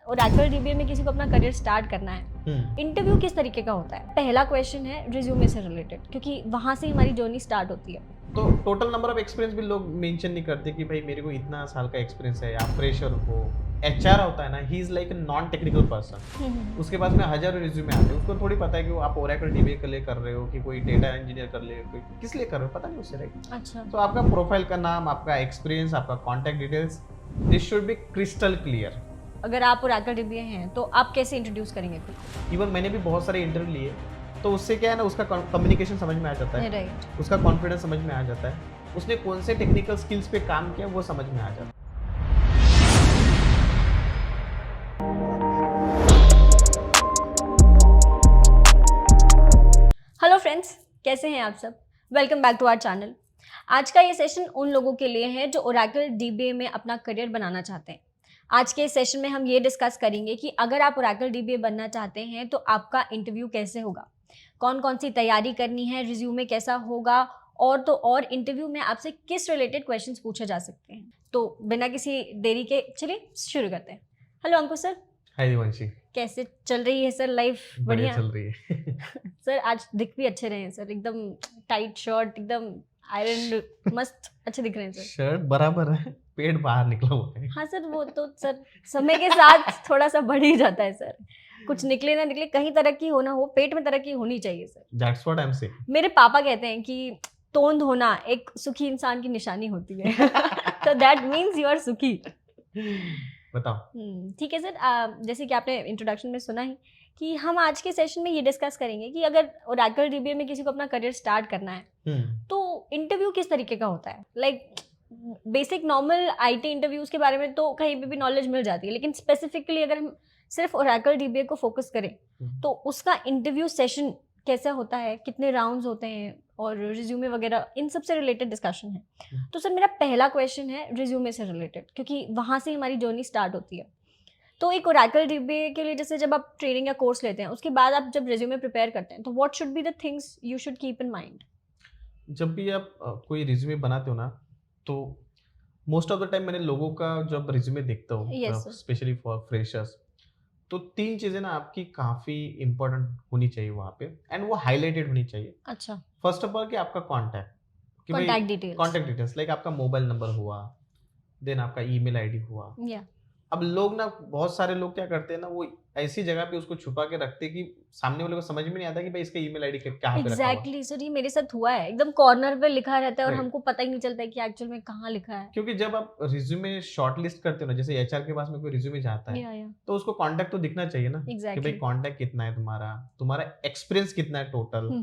Oracle dBA में किसी को अपना करियर स्टार्ट करना है, इंटरव्यू किस तरीके का होता है? पहला क्वेश्चन है रिज्यूमे से रिलेटेड, क्योंकि वहां से हमारी जर्नी स्टार्ट होती है। तो टोटल नंबर ऑफ एक्सपीरियंस भी लोग मेंशन नहीं करते कि भाई मेरे को इतना साल का एक्सपीरियंस है, आप फ्रेशर हो। एचआर होता है ना, he is like a non technical person. उसके पास में हजारों रिज्यूमे आते हैं, उसको थोड़ी पता है कि वो आप ओरेकल डीबीए के लिए कर रहे हो कि कोई डेटा इंजीनियर कर ले, कोई किस लिए कर रहे हो, पता नहीं उससे, राइट? अच्छा, तो आपका प्रोफाइल का नाम, आपका एक्सपीरियंस, आपका contact details, this should be crystal clear. अगर आप ओरेकल डीबीए हैं तो आप कैसे इंट्रोड्यूस करेंगे खुद को? इवन मैंने भी बहुत सारे इंटरव्यू लिए, तो उससे क्या है ना, उसका कम्युनिकेशन समझ में आ जाता है, राइट। उसका कॉन्फिडेंस समझ में आ जाता है, उसने कौन से टेक्निकल स्किल्स पे काम किया वो समझ में आ जाता है। हेलो फ्रेंड्स, कैसे हैं आप सब? Welcome back to our channel. आज का ये सेशन उन लोगों के लिए है जो ओरेकल डीबीए में अपना करियर बनाना चाहते हैं। आज के इस सेशन में हम ये डिस्कस करेंगे कि अगर आप ओरेकल डीबीए बनना चाहते हैं तो आपका इंटरव्यू कैसे होगा, कौन कौन सी तैयारी करनी है, रिज्यूमे कैसा होगा, और तो और इंटरव्यू में आपसे किस रिलेटेड क्वेश्चंस पूछे जा सकते हैं। तो बिना किसी देरी के चलिए शुरू करते हैं। हेलो अंकुश सर, हाय दिवांशी, कैसे चल रही है सर लाइफ? बढ़िया चल रही है। सर आज दिख भी अच्छे रहे हैं सर, एकदम टाइट शर्ट, एकदम आयरन, मस्त अच्छे दिख रहे हैं सर। शर्ट बराबर है, पेट बाहर निकला हुआ है। हाँ सर, वो तो सर समय के साथ थोड़ा सा बढ़ ही जाता है सर, कुछ निकले ना निकले, कहीं तरक्की हो ना हो, पेट में तरक्की होनी चाहिए sir. That's what I am saying. मेरे पापा कहते हैं कि तोंद होना एक सुखी इंसान की निशानी होती है। तो दैट मीन्स यू आर सुखी। बताओ। ठीक है सर, जैसे कि आपने इंट्रोडक्शन में सुना ही कि हम आज के सेशन में ये डिस्कस करेंगे कि अगर ओरेकल डीबीए में किसी को अपना करियर स्टार्ट करना है तो इंटरव्यू किस तरीके का होता है। Like basic normal IT interviews के बारे में तो कहीं पे भी नॉलेज मिल जाती है, लेकिन स्पेसिफिकली अगर हम सिर्फ ओरेकल डीबीए को फोकस करें तो उसका इंटरव्यू सेशन कैसा होता है, कितने राउंड्स होते हैं, और रिज्यूमे वगैरह, इन सब से रिलेटेड डिस्कशन है। तो सर मेरा पहला क्वेश्चन है रिज्यूमे से रिलेटेड, क्योंकि वहाँ से हमारी जर्नी स्टार्ट होती है। तो एक ओरेकल डीबीए के लिए जैसे जब आप ट्रेनिंग या कोर्स लेते हैं, उसके बाद आप जब रिज्यूमे प्रिपेयर करते हैं तो what should be the things you should keep in mind? जब भी आप कोई रिज्यूमे बनाते हो ना, तो मोस्ट ऑफ द टाइम मैंने लोगों का जब रिज्यूमे देखता हूँ, Yes, sir. Specially for freshers, तो 3 चीजें ना आपकी काफी इंपॉर्टेंट होनी चाहिए वहाँ पे, एंड वो हाईलाइटेड होनी चाहिए। अच्छा, फर्स्ट ऑफ ऑल कि आपका कॉन्टैक्ट, कि भाई contact details. Contact details, like आपका मोबाइल नंबर हुआ, देन आपका ईमेल आईडी हुआ। या अब लोग ना, बहुत सारे लोग क्या करते हैं ना, वो ऐसी जगह पे उसको छुपा के रखते हैं कि सामने वाले को समझ में नहीं आता कि भाई इसका ईमेल आईडी कहाँ पे रखा हुआ है। एग्जैक्टली सर, ये मेरे साथ हुआ है, एकदम कॉर्नर पे लिखा रहता है और Right. हमको पता ही नहीं चलता है कि एक्चुअल में कहाँ लिखा है। क्योंकि जब आप रिज्यूमे शॉर्टलिस्ट करते हो ना, जैसे एचआर के पास में कोई रिज्यूमे जाता है, या तो उसको कांटेक्ट तो दिखना चाहिए ना, कि एग्जैक्टली। भाई कांटेक्ट कितना है तुम्हारा, तुम्हारा एक्सपीरियंस कितना है टोटल।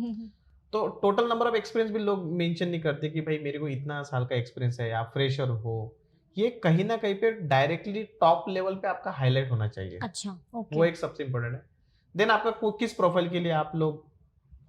तो टोटल नंबर ऑफ एक्सपीरियंस भी लोग मेंशन नहीं करते कि भाई मेरे को इतना साल का एक्सपीरियंस है, आप फ्रेशर हो। ये कहीं ना कहीं पे डायरेक्टली टॉप लेवल पे आपका हाईलाइट होना चाहिए। अच्छा, वो ओके। एक सबसे इम्पोर्टेंट है। देन आपका किस प्रोफाइल के लिए आप लोग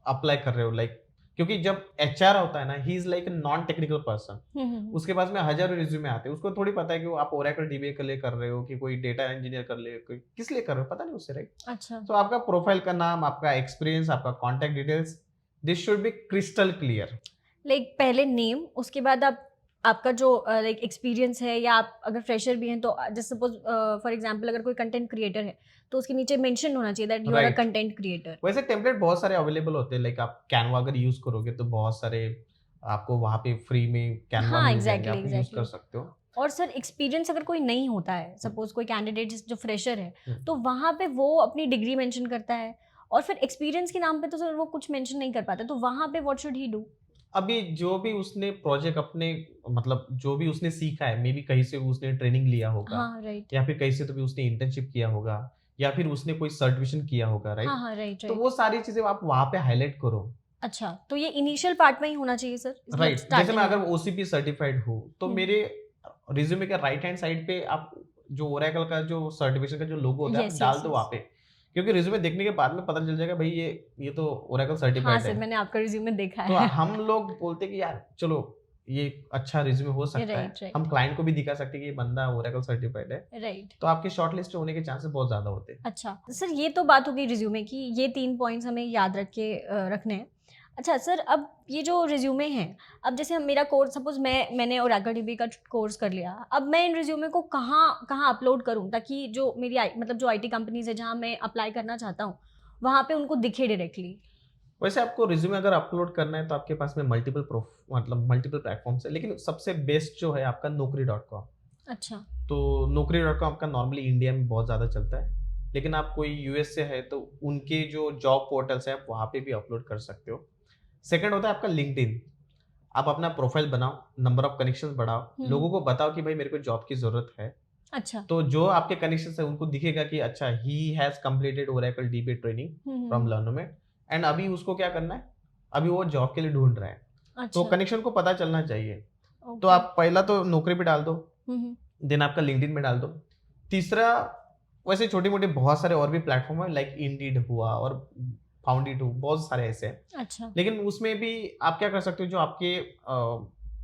अप्लाई कर रहे हो, लाइक, क्योंकि जब एचआर होता है ना, he is like a non technical person. उसके पास में हजारों रिज्यूमे आते हैं, उसको थोड़ी पता है कि वो आप ओरेकल डीबीए के लिए कर रहे हो कि कोई डेटा इंजीनियर कर ले, कोई किस लिए कर रहे हो, पता नहीं उससे, राइट? अच्छा, तो आपका प्रोफाइल का नाम, आपका एक्सपीरियंस, आपका contact details, this should be crystal clear. Like पहले नेम, उसके बाद आप आपका जो लाइक एक्सपीरियंस है, या आप अगर फ्रेशर भी हैं तो जैसे सपोज फॉर एग्जांपल अगर कोई कंटेंट क्रिएटर है तो उसके नीचे मेंशन होना चाहिए that you are a Right. Content creator. वैसे टेम्पलेट बहुत सारे अवेलेबल होते हैं, लाइक आप कैनवा अगर यूज करोगे तो बहुत सारे आपको वहाँ पे फ्री में कैनवा हाँ, मिल जाएंगे, एग्जैक्टली आप यूज एग्जैक्टली। कर सकते हो। और सर एक्सपीरियंस अगर कोई नहीं होता है, सपोज कोई कैंडिडेट जो फ्रेशर है, हम्म। तो वहाँ पे वो अपनी डिग्री मेंशन करता है और फिर एक्सपीरियंस के नाम पे तो सर वो कुछ मेंशन नहीं कर पाता, तो वहाँ पे व्हाट शुड ही डू? अभी जो भी उसने प्रोजेक्ट अपने, मतलब जो भी उसने सीखा है, मे बी कहीं से उसने ट्रेनिंग लिया होगा, हाँ राइट। या फिर कहीं से तो भी उसने इंटर्नशिप किया होगा, या फिर उसने कोई सर्टिफिकेशन किया होगा, राइट? हाँ हाँ राइट तो राइट। वो सारी चीजें आप वहाँ पे हाईलाइट करो, अच्छा, तो ये इनिशियल पार्ट में ही होना चाहिए सर, राइट? जैसे मैं अगर ओसीपी सर्टिफाइड हूँ तो हम्म। मेरे रिज्यूमे के राइट हैंड साइड पे आप जो ओरेकल का जो सर्टिफिकेशन का जो लोगो होता है, Yes, आप डाल yes, दो yes. वहाँ पे, क्योंकि रिज्यूमे देखने के बाद में पता चल जाएगा भाई ये तो ओरेकल हाँ सर्टिफाइड सर, है। मैंने आपका रिज्यूमे देखा तो है। हम लोग बोलते हैं कि यार चलो ये अच्छा रिज्यूमे हो सकता है, राइट राइट हम क्लाइंट को भी दिखा सकते हैं कि ये बंदा ओरेकल सर्टिफाइड है, राइट। तो आपके शॉर्टलिस्ट होने के चांसेस बहुत ज्यादा होते हैं। अच्छा सर, ये तो बात हो गई रिज्यूमे की, ये 3 पॉइंट्स हमें याद रख के रखने हैं। अच्छा सर, अब ये जो रिज्यूमे हैं, अब जैसे हम मेरा कोर्स सपोज मैंने ओरेकल डीबी का कोर्स कर लिया, अब मैं इन रिज्यूमे को कहाँ अपलोड करूँ ताकि जो मेरी मतलब जो आईटी कंपनीज है जहाँ मैं अप्लाई करना चाहता हूँ वहाँ पे उनको दिखे डायरेक्टली? वैसे आपको रिज्यूमे अगर अपलोड करना है तो आपके पास में मल्टीपल प्लेटफॉर्म्स है, लेकिन सबसे बेस्ट जो है आपका naukri.com। अच्छा। तो naukri.com आपका नॉर्मली इंडिया में बहुत ज़्यादा चलता है, लेकिन आप कोई यूएस से है तो उनके जो जॉब पोर्टल्स है आप वहाँ पे भी अपलोड कर सकते हो। सेकंड होता है आपका लिंक्डइन। आप अपना प्रोफाइल बनाओ, नंबर ऑफ कनेक्शंस बढ़ाओ, लोगों को बताओ कि भाई मेरे को जॉब की ज़रूरत है। अच्छा। तो जो आपके कनेक्शंस है उनको दिखेगा कि अच्छा ही has completed Oracle DB training from Learnomate, and अभी उसको क्या करना है, अभी वो जॉब के लिए ढूंढ रहा है। अच्छा। तो कनेक्शन को पता चलना चाहिए। ओके। तो आप पहला तो नौकरी पे डाल दो, देन आपका लिंक्डइन में डाल दो। तीसरा, वैसे छोटी मोटी बहुत सारे और भी प्लेटफॉर्म है, लाइक इंडीड हुआ और फाउंडिड हुआ, बहुत सारे ऐसे हैं। अच्छा। लेकिन उसमें भी आप क्या कर सकते हो, जो आपके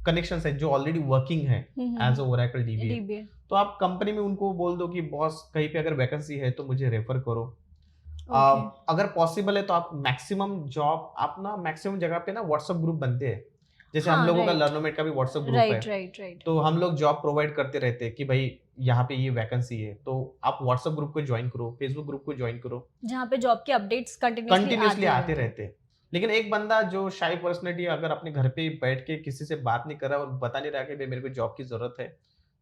कनेक्शंस है जो ऑलरेडी वर्किंग है एज अ ओरेकल डीबी, तो आप कंपनी में उनको बोल दो कि बॉस कहीं पे अगर वैकेंसी है तो मुझे रेफर करो। अगर पॉसिबल है तो आप मैक्सिमम जगह पे ना व्हाट्सएप ग्रुप बनते हैं, जैसे हम लोगों का लर्नोमेट का भी व्हाट्सएप ग्रुप है। राइट। तो हम लोग जॉब प्रोवाइड करते रहते हैं कि भाई यहाँ पे ये वैकेंसी है, तो आप व्हाट्सएप ग्रुप को ज्वाइन करो, फेसबुक ग्रुप को ज्वाइन करो, जहाँ पे जॉब के अपडेट्स कंटिन्यूसली आते रहते हैं। लेकिन एक बंदा जो शाई पर्सनैलिटी अगर अपने घर पे बैठ के किसी से बात नहीं कर रहा और बता नहीं रहा कि भाई मेरे को जॉब की जरूरत है,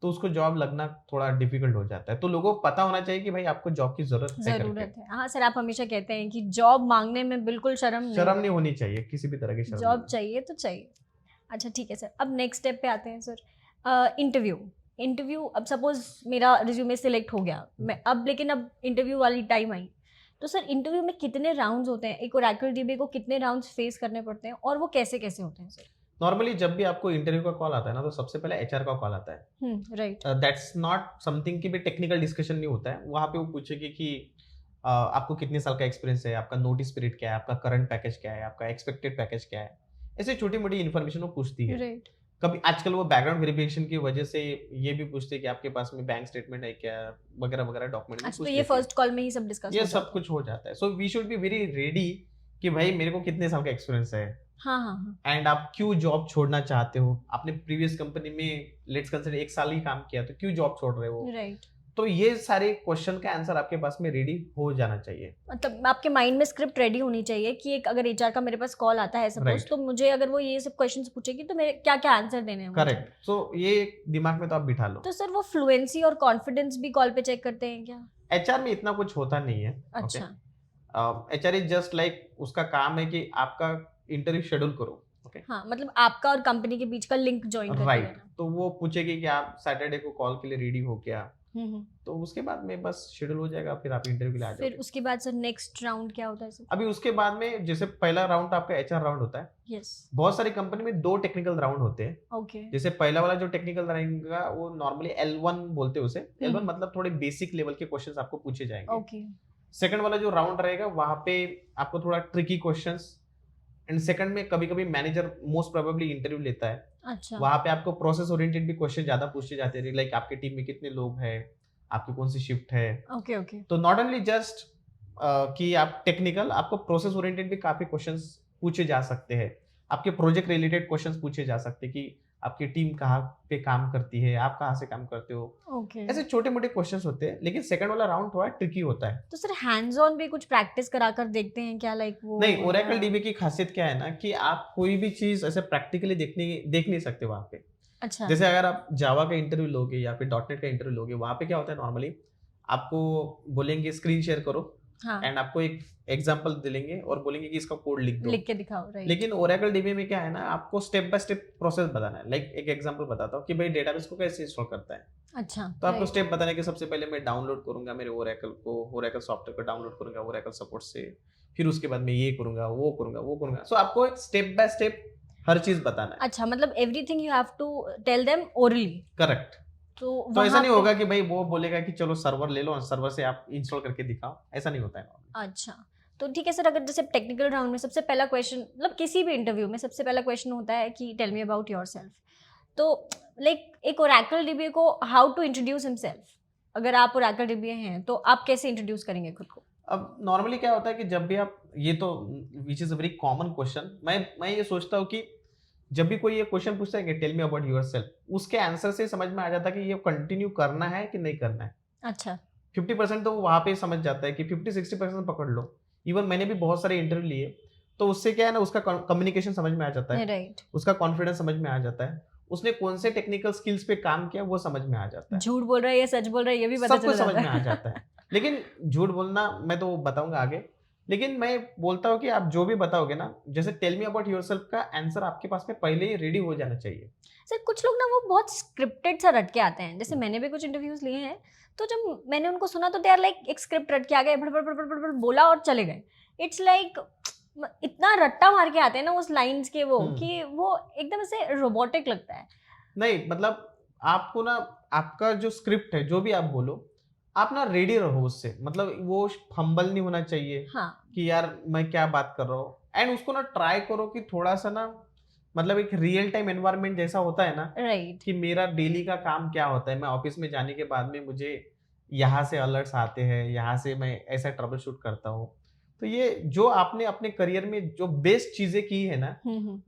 तो उसको जॉब लगना थोड़ा डिफिकल्ट हो जाता है। तो लोगों को पता होना चाहिए कि भाई आपको जॉब की जरूरत है। हाँ सर, आप हमेशा कहते हैं कि जॉब मांगने में बिल्कुल शर्म नहीं होनी चाहिए, किसी भी तरह की शर्म। जॉब चाहिए तो चाहिए। अच्छा ठीक है सर, अब नेक्स्ट स्टेप पे आते हैं सर। इंटरव्यू अब सपोज मेरा रिज्यूमे सिलेक्ट हो गया, मैं लेकिन अब इंटरव्यू वाली टाइम आई, तो सर इंटरव्यू में कितने राउंड्स होते हैं? एक ओरेकल डीबी को कितने राउंड्स फेस करने पड़ते हैं और वो कैसे कैसे होते हैं सर? नॉर्मली जब भी आपको इंटरव्यू का कॉल आता है ना, तो सबसे पहले एचआर का कॉल आता है। राइट। दैट्स नॉट समथिंग कि भी टेक्निकल डिस्कशन नहीं होता है। वहाँ पे वो पूछेगी कि आपको कितने साल का एक्सपीरियंस है, आपका नोटिस पीरियड क्या है, आपका करंट पैकेज क्या है, आपका एक्सपेक्टेड पैकेज क्या है, ऐसे छोटी मोटी इन्फॉर्मेशन वो पूछती है। राइट। कभी आजकल वो बैकग्राउंड वेरिफिकेशन की वजह से ये भी पूछते हैं कि आपके पास में बैंक स्टेटमेंट है क्या, वगैरह वगैरह डॉक्यूमेंट। अच्छा, तो ये फर्स्ट कॉल में ही सब डिस्कस ये सब कुछ हो जाता है। So we should be very ready कि भाई मेरे को कितने साल का एक्सपीरियंस है, हाँ, एंड आप क्यों जॉब छोड़ना चाहते हो, आपने प्रीवियस कंपनी में लेट्स कंसीडर 1 साल ही काम किया तो क्यों जॉब छोड़ रहे हो। राइट। तो ये सारे क्वेश्चन का आंसर आपके पास में रेडी हो जाना चाहिए। मतलब आपके माइंड में स्क्रिप्ट रेडी होनी चाहिए कि एक अगर एचआर का मेरे पास कॉल आता है सपोज, तो मुझे अगर वो ये सब क्वेश्चंस पूछेगी तो मेरे क्या क्या आंसर देने हैं। करेक्ट। सो ये दिमाग में तो आप बिठा लो। तो सर वो फ्लुएंसी और कॉन्फिडेंस भी कॉल पे चेक करते हैं क्या? एचआर में इतना कुछ होता नहीं है। अच्छा। एचआर इज जस्ट लाइक, उसका काम है कि आपका इंटरव्यू शेड्यूल करो। हाँ, मतलब आपका और कंपनी के बीच का लिंक ज्वाइन करना। राइट। तो वो पूछेगी कि आप सैटरडे को कॉल के लिए रेडी हो क्या, तो उसके बाद में बस शेड्यूल हो जाएगा, फिर आप इंटरव्यू के लिए आ जाओगे। फिर उसके बाद सर नेक्स्ट राउंड क्या होता है सर? अभी उसके बाद में जैसे पहला राउंड आपका एचआर राउंड होता है। यस। बहुत सारी कंपनी में 2 टेक्निकल राउंड होते हैं। ओके। जैसे पहला वाला जो टेक्निकल रहेगा वो नॉर्मली L1 बोलते हैं उसे। L1 मतलब थोड़े बेसिक लेवल के क्वेश्चंस आपको पूछे जाएंगे। ओके। सेकंड वाला जो राउंड रहेगा वहां पे आपको थोड़ा ट्रिकी क्वेश्चंस, एंड सेकंड में कभी कभी मैनेजर मोस्ट प्रोबेबली इंटरव्यू लेता है। अच्छा। वहां पे आपको प्रोसेस ओरिएंटेड भी क्वेश्चन ज्यादा पूछे जाते हैं, लाइक आपके टीम में कितने लोग हैं, आपकी कौन सी शिफ्ट है। ओके। तो नॉट ओनली जस्ट कि आप टेक्निकल, आपको प्रोसेस ओरिएंटेड भी काफी क्वेश्चंस पूछे जा सकते हैं। आपके प्रोजेक्ट रिलेटेड क्वेश्चंस पूछे जा सकते हैं कि आपकी टीम कहाँ पे काम करती है, आप कहाँ से काम करते हो। ओके। ऐसे छोटे मोटे क्वेश्चंस होते हैं, लेकिन सेकंड वाला राउंड थोड़ा ट्रिकी होता है। तो सर हैंड्स ऑन भी कुछ प्रैक्टिस कराकर देखते हैं क्या, लाइक वो? नहीं, ओरेकल डीबी की खासियत क्या है ना कि आप कोई भी चीज ऐसे प्रैक्टिकली देख नहीं सकते वहां पे। अच्छा। जैसे अगर आप जावा का इंटरव्यू लोगे या फिर .NET का इंटरव्यू लोगे, वहां पे क्या होता है नॉर्मली आपको बोलेंगे स्क्रीन शेयर करो, एंड आपको एक एग्जांपल दिलेंगे और बोलेंगे कि इसका कोड लिख के दिखाओ। राइट। लेकिन ओरेकल डीबी में क्या है ना, आपको स्टेप बाय स्टेप प्रोसेस बताना है। लाइक एक एग्जांपल बताता हूँ कि भाई डेटाबेस को कैसे इंस्टॉल करता है। अच्छा। तो आपको स्टेप बताने के सबसे पहले मैं डाउनलोड करूंगा मेरे ओरेकल सॉफ्टवेयर को डाउनलोड करूंगा ओरेकल सपोर्ट से, फिर उसके बाद मैं ये करूंगा वो करूंगा। सो आपको स्टेप बाय स्टेप हर चीज बताना है। अच्छा, मतलब everything you have to tell them orally. Correct. तो ऐसा नहीं होगा कि भाई वो बोलेगा कि चलो सर्वर ले लो और सर्वर से आप इंस्टॉल करके दिखाओ, ऐसा नहीं होता है। अच्छा, तो ठीक है सर, अगर जैसे टेक्निकल राउंड में सबसे पहला क्वेश्चन, मतलब किसी भी इंटरव्यू में सबसे पहला क्वेश्चन होता है कि टेल मी अबाउट योरसेल्फ, तो लाइक एक ओरेकल डीबी को हाउ टू इंट्रोड्यूस हिमसेल्फ, अगर आप ओरेकल डीबी हैं तो आप कैसे इंट्रोड्यूस करेंगे खुद को? अब नॉर्मली क्या होता है कि जब भी आप ये तो which is a very common question, मैं ये सोचता हूँ कि जब भी कोई ये क्वेश्चन पूछता है कि टेल मी अबाउट योरसेल्फ, उसके आंसर से समझ में आ जाता है कि ये कंटिन्यू करना है कि नहीं करना है। अच्छा 50% तो वो वहाँ पे समझ जाता है कि 50-60% पकड़ लो। इवन मैंने भी बहुत सारे इंटरव्यू लिए, तो उससे क्या है ना, उसका कम्युनिकेशन समझ में आ जाता है, राइट। उसका कॉन्फिडेंस समझ में आ जाता है, उसने कौन से टेक्निकल स्किल्स पे काम किया वो समझ में आ जाता है, झूठ बोल रहा है या सच बोल रहा है ये भी पता सब चल कुछ समझ जाता में आ है। जाता है। लेकिन झूठ बोलना मैं तो बताऊंगा आगे, लेकिन मैं बोलता हूँ कि आप जो भी बताओगे ना, जैसे टेल मी अबाउट योरसेल्फ का आंसर आपके पास में पहले ही रेडी हो जाना चाहिए। सर कुछ लोग ना वो बहुत स्क्रिप्टेड सा रट के आते हैं, जैसे मैंने भी कुछ इंटरव्यूज लिए हैं, तो जब मैंने उनको सुना तो दे आर लाइक एक स्क्रिप्ट रट के आ गए, भड़ भड़ भड़ भड़ भड़ भड़ बोला और चले गए। इट्स लाइक इतना रट्टा मार के आते हैं ना उस लाइंस के वो, कि वो एकदम से रोबोटिक लगता है। नहीं मतलब आपको ना, आपका जो स्क्रिप्ट है जो भी आप बोलो, आप ना रेडी रहो उससे, मतलब वो फंबल नहीं होना चाहिए हाँ कि यार मैं क्या बात कर रहा हूँ। एंड उसको ना ट्राई करो कि थोड़ा सा ना, मतलब एक रियल टाइम एनवायरनमेंट जैसा होता है ना, राइट। कि मेरा डेली का काम क्या होता है, मैं ऑफिस में जाने के बाद में मुझे यहाँ से अलर्ट्स आते हैं, यहाँ से मैं ऐसा ट्रबल शूट करता हूँ। तो ये जो आपने अपने करियर में जो बेस्ट चीजें की है ना,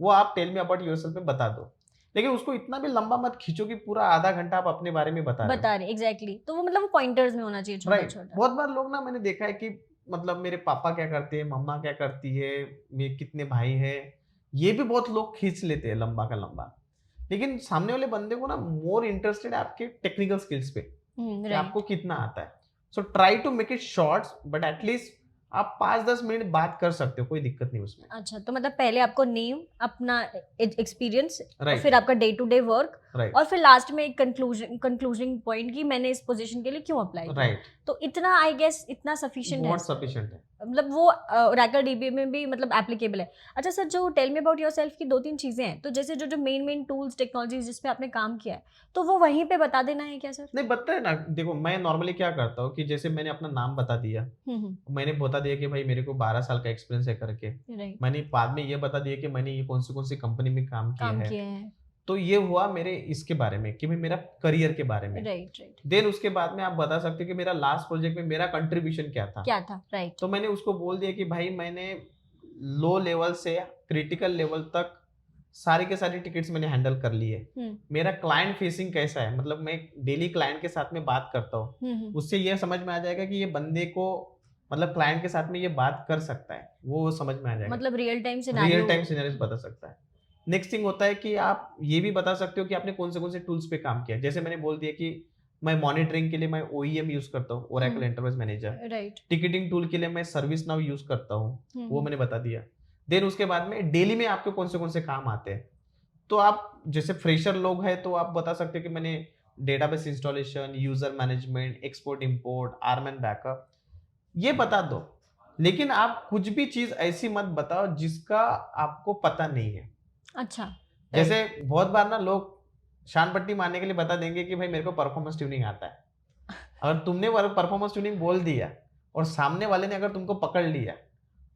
वो आप टेल मी अबाउट योरसेल्फ में बता दो। लेकिन उसको इतना भी लंबा मत खींचो कि पूरा आधा घंटा आप अपने बारे में बता रहे हो। बता रहे एग्जैक्टली, तो वो मतलब वो पॉइंटर्स में होना चाहिए छोटा राइट। छोटा। बहुत बार लोग ना, मैंने देखा है कि मतलब मेरे पापा क्या करते हैं, मम्मा क्या करती है, मेरे कितने भाई हैं, ये भी बहुत लोग खींच लेते हैं लंबा का लंबा। लेकिन सामने वाले बंदे को ना मोर इंटरेस्टेड है आपके टेक्निकल स्किल्स पे, कि राइट। आपको कितना आता है। So try to make it shorts, but at least आप 5-10 मिनट बात कर सकते हो, कोई दिक्कत नहीं उसमें। अच्छा, तो मतलब पहले आपको नेम, अपना एक्सपीरियंस, और राइट फिर आपका day to day work, right और फिर लास्ट में एक कंक्लूजन पॉइंट कि मैंने इस पोजीशन के लिए क्यों अप्लाई किया। राइट, तो इतना आई गेस इतना सफिशिएंट है, बहुत सफिशिएंट है। मतलब वो ओरेकल डीबी में भी मतलब एप्लीकेबल है। अच्छा सर, जो टेल मी अबाउट योरसेल्फ की 2-3 चीजें हैं, तो जैसे जो जो मेन टूल्स टेक्नोलॉजीज जिस पे आपने काम किया है, तो वो वहीं पे बता देना है क्या सर? नहीं बताए ना, देखो मैं नॉर्मली क्या करता हूँ कि जैसे मैंने अपना नाम बता दिया, मैंने बता दिया कि भाई मेरे को 12 साल का एक्सपीरियंस है करके, राइट। मैंने बाद में ये बता दिया कि मैंने ये कौन सी कंपनी में काम किया काम है। किया है। तो ये हुआ मेरे इसके बारे में कि भाई मेरा करियर के बारे में। Right right. देन उसके बाद में आप बता सकते हो कि मेरा लास्ट प्रोजेक्ट में मेरा कंट्रीब्यूशन क्या था। क्या था? राइट। तो मैंने उसको बोल दिया कि भाई मैंने लो लेवल से क्रिटिकल लेवल तक सारी के सारी टिकट्स मैंने हैंडल कर ली है। मेरा क्लाइंट फेसिंग कैसा है, मतलब मैं डेली क्लाइंट के साथ में बात करता हूँ, उससे ये समझ में आ जाएगा कि ये बंदे को, मतलब क्लाइंट के साथ में ये बात कर सकता है, वो समझ में आ जाएगा। मतलब रियल टाइम सिनेरियोस बता सकता है। नेक्स्ट थिंग होता है कि आप ये भी बता सकते हो कि आपने कौन से टूल्स पे काम किया। जैसे मैंने बोल दिया कि मैं मॉनिटरिंग के लिए मैं OEM यूज करता हूँ, Oracle enterprise manager. Right. Ticketing tool के लिए मैं सर्विस नाउ यूज करता हूँ, वो मैंने बता दिया। देन उसके बाद में डेली में आपको कौन से काम आते हैं। तो आप जैसे फ्रेशर लोग हैं तो आप बता सकते हो कि मैंने database installation, user management, export import, arm and backup, ये बता दो। लेकिन आप कुछ भी चीज ऐसी मत बताओ जिसका आपको पता नहीं है। अच्छा। जैसे बहुत बार ना लोग शान पट्टी मारने के लिए बता देंगे कि भाई मेरे को परफॉर्मेंस ट्यूनिंग आता है। अगर तुमने परफॉर्मेंस ट्यूनिंग बोल दिया और सामने वाले ने अगर तुमको पकड़ लिया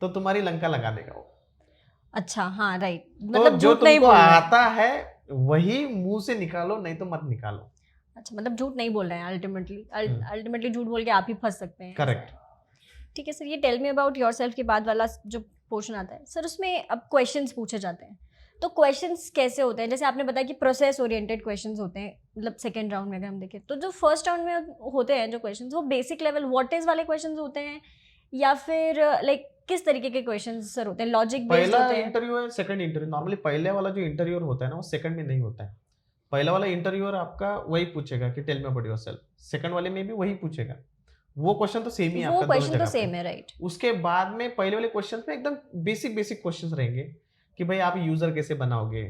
तो तुम्हारी लंका लगा देगा वो। अच्छा हाँ राइट, तो मतलब जो झूठ नहीं तुमको बोल रहे हैं। आता है वही मुंह से निकालो, नहीं तो मत निकालो। अच्छा, मतलब झूठ नहीं बोल रहे हैं अल्टीमेटली झूठ बोल के आप ही फंस सकते हैं। करेक्ट। ठीक है सर, ये टेल मी अबाउट योरसेल्फ के बाद वाला जो पोर्शन आता है सर, उसमें अब क्वेश्चंस पूछे जाते हैं। तो क्वेश्चंस कैसे होते हैं? जैसे आपने बताया कि प्रोसेस ओरिएंटेड क्वेश्चंस होते हैं, मतलब सेकंड राउंड में अगर हम देखें तो जो फर्स्ट राउंड में होते हैं जो क्वेश्चंस, वो बेसिक लेवल व्हाट इज वाले क्वेश्चंस होते हैं, या फिर लाइक किस तरीके के क्वेश्चंस सर होते हैं? लॉजिक बेस्ड पहला होते हैं? इंटरव्यू है, सेकंड इंटरव्यू। नॉर्मली पहले वाला जो इंटरव्यू होता है ना, वो सेकंड में नहीं होता है। पहला वाला इंटरव्यूअर आपका वही पूछेगा कि tell me about yourself, second वाले में भी वही पूछेगा। वो क्वेश्चन तो सेम ही है वो आपका, दोनों क्वेश्चन तो जगह सेम पे। है राइट। उसके बाद में पहले वाले क्वेश्चन में एकदम बेसिक क्वेश्चंस रहेंगे कि भाई आप यूजर कैसे बनाओगे,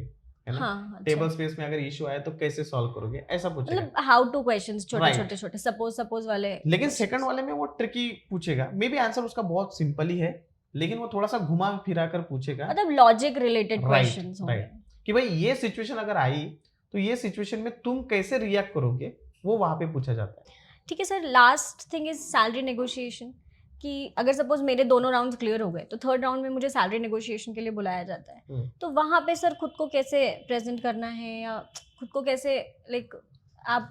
है ना। हाँ, टेबल स्पेस में अगर इशू आए तो कैसे सॉल्व करोगे, ऐसा पूछेगा। मतलब हाउ टू क्वेश्चंस छोटे Right. छोटे छोटे सपोज वाले। लेकिन सेकंड वाले में वो ट्रिकी पूछेगा। मे बी आंसर उसका बहुत सिंपल ही है, लेकिन वो थोड़ा सा घुमा फिरा कर पूछेगा। मतलब लॉजिक रिलेटेड क्वेश्चंस होंगे कि भाई ये सिचुएशन अगर आई तो ये सिचुएशन में तुम कैसे रिएक्ट करोगे, वो वहां पे पूछा जाता है। ठीक है sir, last thing is salary negotiation. कि अगर सपोज मेरे दोनों राउंड्स क्लियर हो गए तो थर्ड राउंड में मुझे सैलरी नेगोशिएशन के लिए बुलाया जाता है। तो वहाँ पे सर खुद को कैसे प्रेजेंट करना है, या खुद को कैसे लाइक आप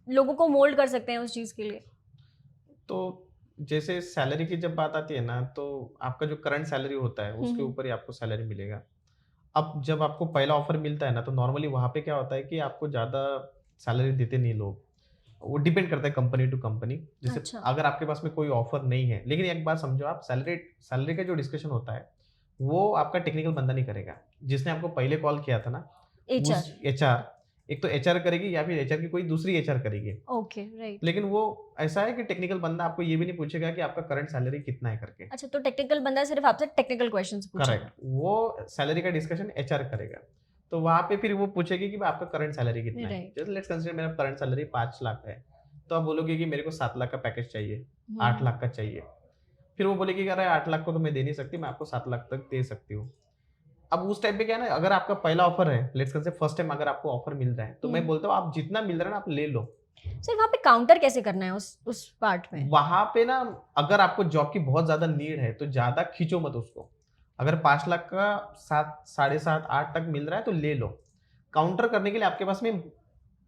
लोगों को मोल्ड कर सकते हैं उस चीज़ के लिए? तो जैसे सैलरी की जब बात आती है ना, तो आपका जो करंट सैलरी होता है उसके ऊपर ही आपको सैलरी मिलेगा। अब जब आपको पहला ऑफर मिलता है ना, तो नॉर्मली वहाँ पे क्या होता है कि आपको ज़्यादा सैलरी देते नहीं लोग। वो डिपेंड करता है कंपनी टू कंपनी। जैसे अच्छा। अगर आपके पास में कोई ऑफर नहीं है, लेकिन एक बात समझो आप, सैलरी सैलरी का जो डिस्कशन होता है, वो आपका टेक्निकल बंदा नहीं करेगा। जिसने आपको पहले कॉल किया था ना, एचआर। उस एचआर, एक तो एचआर करेगी या फिर एचआर की कोई दूसरी एचआर करेगी। Okay, right. लेकिन वो ऐसा है कि टेक्निकल बंदा आपको ये भी नहीं पूछेगा कि आपका करंट सैलरी कितना है करके। अच्छा, तो टेक्निकल बंदा सिर्फ आपसे टेक्निकल क्वेश्चंस पूछेगा। करेक्ट, वो सैलरी का डिस्कशन एचआर करेगा। तो वहाँ पे फिर वो पूछेगी कि आपका करंट सैलरी कितना है। Right. जैसे लेट्स कंसीडर मेरा करंट सैलरी 5 लाख है, तो आप बोलोगे कि मेरे को 7 लाख का पैकेज चाहिए, 8 लाख का चाहिए। फिर वो बोलेगी कि अरे 8 लाख को तो मैं दे नहीं सकती, मैं आपको 7 लाख तक दे सकती हूँ। अब उस टाइम पे क्या है ना, अगर आपका पहला ऑफर है, लेट्स कंसीडर फर्स्ट टाइम अगर आपको ऑफर मिल रहा है, तो मैं बोलता हूँ आप जितना मिल रहा है ना आप ले लो। सर वहाँ पे काउंटर कैसे करना है उस पार्ट में? वहां पे ना, अगर आपको जॉब की बहुत ज्यादा नीड है तो ज्यादा खींचो मत उसको। अगर 5 लाख का 7, 7.5, 8 तक मिल रहा है तो ले लो। काउंटर करने के लिए आपके पास में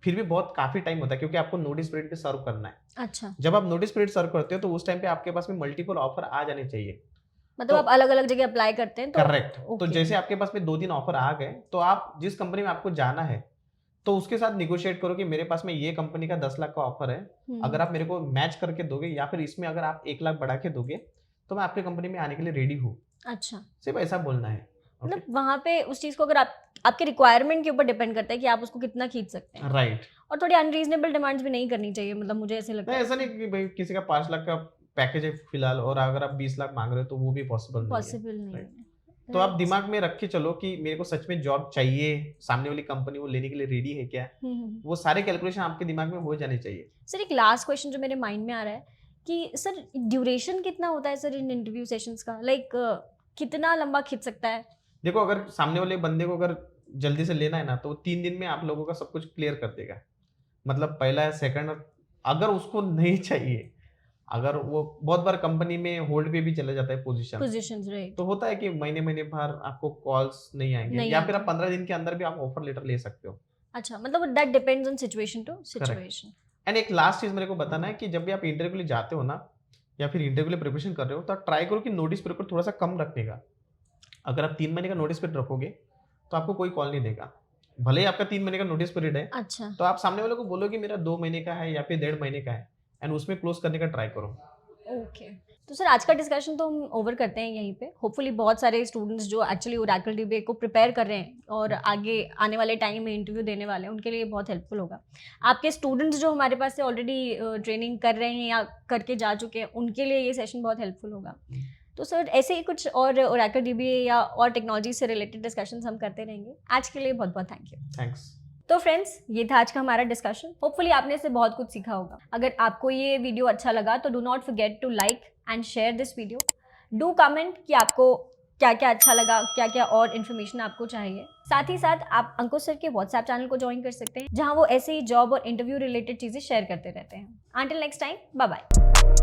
फिर भी बहुत काफी टाइम होता है, क्योंकि आपको नोटिस पीरियड पे सर्व करना है। अच्छा, जब आप नोटिस पीरियड सर्व करते हो तो उस टाइम पे आपके पास में मल्टीपल ऑफर आ जाने चाहिए। मतलब आप अलग अलग जगह अप्लाई करते हैं तो करेक्ट। तो okay. जैसे आपके पास में 2-3 ऑफर आ गए, तो आप जिस कंपनी में आपको जाना है तो उसके साथ निगोशिएट करो कि मेरे पास में ये कंपनी का 10 लाख का ऑफर है, अगर आप मेरे को मैच करके दोगे या फिर इसमें अगर आप 1 लाख बढ़ा के दोगे तो मैं आपकी कंपनी में आने के लिए रेडी हूँ। अच्छा, सिर्फ ऐसा बोलना है। मतलब वहाँ पे उस चीज को अगर आपके रिक्वायरमेंट के ऊपर डिपेंड करता है कि आप उसको कितना खींच सकते हैं। राइट। और थोड़ी अनरीजनेबल डिमांड्स भी नहीं करनी चाहिए, मतलब मुझे ऐसे लगता नहीं, है। ऐसा नहीं कि भाई किसी का 5 लाख का पैकेज है फिलहाल और अगर आप 20 लाख मांग रहे हो तो वो भी पॉसिबल नहीं है। पॉसिबल नहीं है। तो आप दिमाग में रख के चलो कि मेरे को सच में जॉब चाहिए, सामने वाली कंपनी वो लेने के लिए रेडी है क्या, वो सारे कैलकुलेशन आपके दिमाग में हो जाने चाहिए। सर एक लास्ट क्वेश्चन जो मेरे माइंड में आ रहा है कि सर ड्यूरेशन कितना होता है सर इन इंटरव्यू सेशंस का, लाइक कितना लंबा खींच सकता है? देखो, अगर सामने वाले बंदे को अगर जल्दी से लेना है ना, तो 3 दिन में आप लोगों का सब कुछ क्लियर कर देगा। मतलब पहला सेकंड, अगर उसको नहीं चाहिए, अगर वो बहुत बार कंपनी में होल्ड पे भी चला जाता है पोजीशंस, राइट। तो होता है कि महीने भर आपको कॉल्स नहीं आएंगे, या फिर आप 15 दिन के अंदर भी आप ऑफर लेटर ले सकते हो। अच्छा, मतलब that depends on situation to situation. And एक लास्ट चीज मेरे को बताना है कि जब भी आप इंटरव्यू के लिए जाते हो ना, या फिर इंटरव्यू के लिए प्रिपरेशन कर रहे हो, तो आप ट्राई करो कि नोटिस पीरियड को थोड़ा सा कम रखने का। अगर आप 3 महीने का नोटिस पीरियड रखोगे तो आपको कोई कॉल नहीं देगा। भले ही आपका 3 महीने का नोटिस पीरियड है, अच्छा, तो आप सामने वाले को बोलो कि मेरा 2 महीने का है या फिर 1.5 महीने का है, एंड उसमें क्लोज करने का ट्राई करो। ओके। तो सर आज का डिस्कशन तो हम ओवर करते हैं यहीं पे। होपफुली बहुत सारे स्टूडेंट्स जो एक्चुअली ओरेकल डीबीए को प्रिपेयर कर रहे हैं और आगे आने वाले टाइम में इंटरव्यू देने वाले हैं, उनके लिए बहुत हेल्पफुल होगा। आपके स्टूडेंट्स जो हमारे पास से ऑलरेडी ट्रेनिंग कर रहे हैं या करके जा चुके हैं, उनके लिए ये सेशन बहुत हेल्पफुल होगा। तो सर ऐसे ही कुछ और ओरेकल डीबीए या और टेक्नोलॉजी से रिलेटेड डिस्कशंस हम करते रहेंगे। आज के लिए बहुत बहुत थैंक यू। थैंक्स। तो फ्रेंड्स, ये था आज का हमारा डिस्कशन। होपफुली आपने इससे बहुत कुछ सीखा होगा। अगर आपको ये वीडियो अच्छा लगा तो do not forget to like and share this video. Do comment कि आपको क्या क्या अच्छा लगा, क्या क्या और इन्फॉर्मेशन आपको चाहिए। साथ ही साथ आप अंकुश सर के व्हाट्सएप चैनल को ज्वाइन कर सकते हैं, जहां वो ऐसे ही जॉब और इंटरव्यू रिलेटेड चीज़ें शेयर करते रहते हैं। Until next time, bye bye.